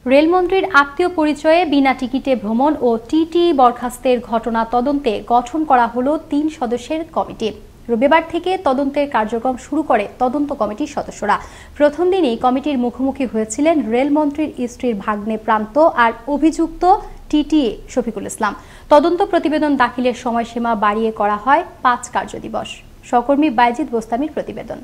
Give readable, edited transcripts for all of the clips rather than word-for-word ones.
রেলমন্ত্রীর আত্মীয় পরিচয়ে বিনা টিকিটে ভ্রমণ ও টিটি বরখাস্তের ঘটনা তদন্তে গঠন করা হলো ৩ সদস্যের কমিটি। রবিবার থেকে তদন্তের কার্যক্রম শুরু করে তদন্ত কমিটির সদস্যরা। প্রথম দিনেই কমিটির মুখোমুখি হয়েছিলেন রেলমন্ত্রীর স্ত্রীর ভাগ্নে প্রান্ত আর অভিযুক্ত টিটিএ শফিকুল ইসলাম। তদন্ত প্রতিবেদন দাখিলের সময়সীমা বাড়িয়ে করা হয় ৫ কার্যদিবস। সহকর্মী বাইজিদ বোস্তামির প্রতিবেদন।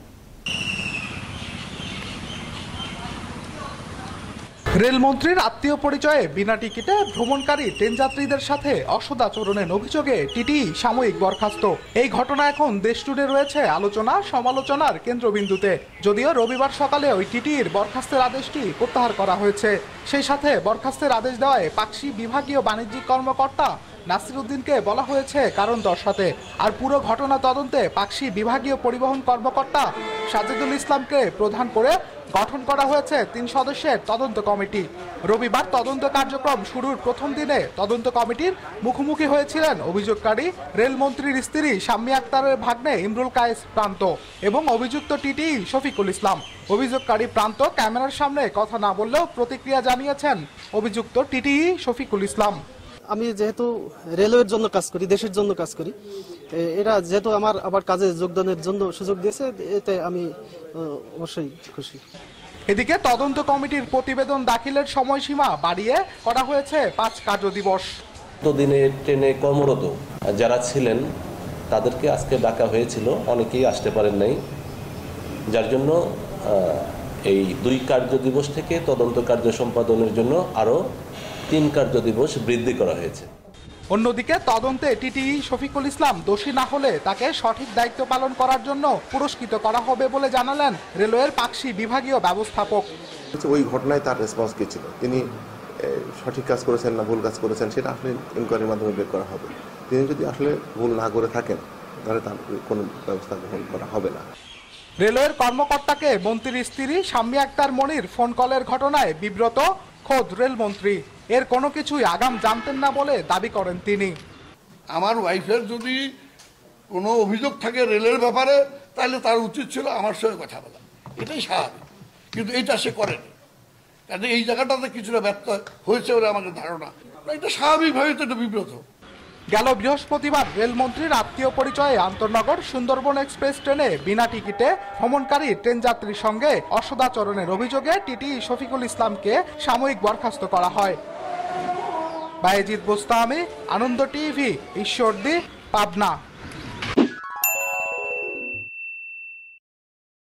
রেলমন্ত্রীর আত্মীয় পরিচয়ে বিনা টিকিটে ভ্রমণকারী ট্রেন যাত্রীদের সাথে অসদাচরণের অভিযোগে টিটি সাময়িক বরখাস্ত। এই ঘটনা এখন দেশ জুড়ে রয়েছে আলোচনা সমালোচনার কেন্দ্রবিন্দুতে। যদিও রবিবার সকালে ওই টিটির বরখাস্তের আদেশটি প্রত্যাহার করা হয়েছে। সেই সাথে বরখাস্তের আদেশ দেওয়ায় পাকশি বিভাগীয় বাণিজ্যিক কর্মকর্তা নাসির উদ্দিনকে বলা হয়েছে কারণ দর্শাতে। আর পুরো ঘটনা তদন্তে পাকশি বিভাগীয় পরিবহন কর্মকর্তা সাজিদুল ইসলামকে প্রধান করে গঠন করা হয়েছে ৩ সদস্যের তদন্ত কমিটি। রবিবার তদন্ত কার্যক্রম শুরুর প্রথম দিনে তদন্ত কমিটির মুখোমুখি হয়েছিলেন অভিযোগকারী রেলমন্ত্রীর স্ত্রী শাম্মী আক্তারের ভাগ্নে ইমরুল কায়েস প্রান্ত এবং অভিযুক্ত টিটি শফিকুল ইসলাম। অভিযোগকারী প্রান্ত ক্যামেরার সামনে কথা না বললেও প্রতিক্রিয়া জানিয়েছেন অভিযুক্ত টিটি শফিকুল ইসলাম। আমি যেহেতু রেলওয়ের জন্য কাজ করি, দেশের জন্য কাজ করি, এরা যেহেতু আমার আবার কাজে যোগদানের জন্য সুযোগ দিয়েছে, এতে আমি অবশ্যই খুশি। এদিকে তদন্ত কমিটির প্রতিবেদন দাখিলের সময়সীমা বাড়িয়ে করা হয়েছে ৫ কার্যদিবস। দিনে ট্রেনে কর্মরত যারা ছিলেন তাদেরকে আজকে ডাকা হয়েছিল, অনেকেই আসতে পারেন নাই, যার জন্য এই ২ কার্যদিবস থেকে তদন্ত কার্য সম্পাদনের জন্য আরো ৩ কার্যদিবস বৃদ্ধি করা হয়েছে। অন্যদিকে তদন্তে টিটি শফিকুল ইসলাম দোষী না হলে তাকে সঠিক দায়িত্ব পালন করার জন্য পুরস্কৃত করা হবে বলে জানালেন রেলওয়ের পাকশি বিভাগীয় ব্যবস্থাপক। ওই ঘটনায় তার রেসপন্স কি ছিল, তিনি সঠিক কাজ করেছেন না ভুল কাজ করেছেন, সেটা আসলে ইনকোয়ারির মাধ্যমে বের করা হবে। তিনি যদি আসলে ভুল না করে থাকেন তাহলে তার কোনো ব্যবস্থা গ্রহণ করা হবে না। রেলওয়ের কর্মকর্তাকে মন্ত্রীর স্ত্রী শাম্মী আক্তার মনির ফোন কলের ঘটনায় বিব্রত খোদ রেলমন্ত্রী। এর কোনো কিছুই আগাম জানতেন না বলে দাবি করেন তিনি। আমার ওয়াইফের যদি কোনো অভিযোগ থাকে রেলের ব্যাপারে, তাহলে তার উচিত ছিল আমার সঙ্গে কথা বলা, এটাই স্বাভাবিক, কিন্তু এইটা সে করেনি। কাজে এই জায়গাটাতে কিছুটা ব্যর্থ হয়েছে বলে আমাদের ধারণা। এটা স্বাভাবিকভাবে তো এটা বিব্রত। গেল বৃহস্পতিবার রেলমন্ত্রীর আত্মীয় পরিচয়ে আন্তনগর সুন্দরবন এক্সপ্রেস ট্রেনে বিনা টিকিটে ভ্রমণকারী ট্রেন যাত্রীর সঙ্গে অসদাচরণের অভিযোগে টিটি শফিকুল ইসলামকে সাময়িক বরখাস্ত করা হয়। বাইজিদ বোস্তামি, আনন্দ টিভি, ঈশ্বরদী, পাবনা।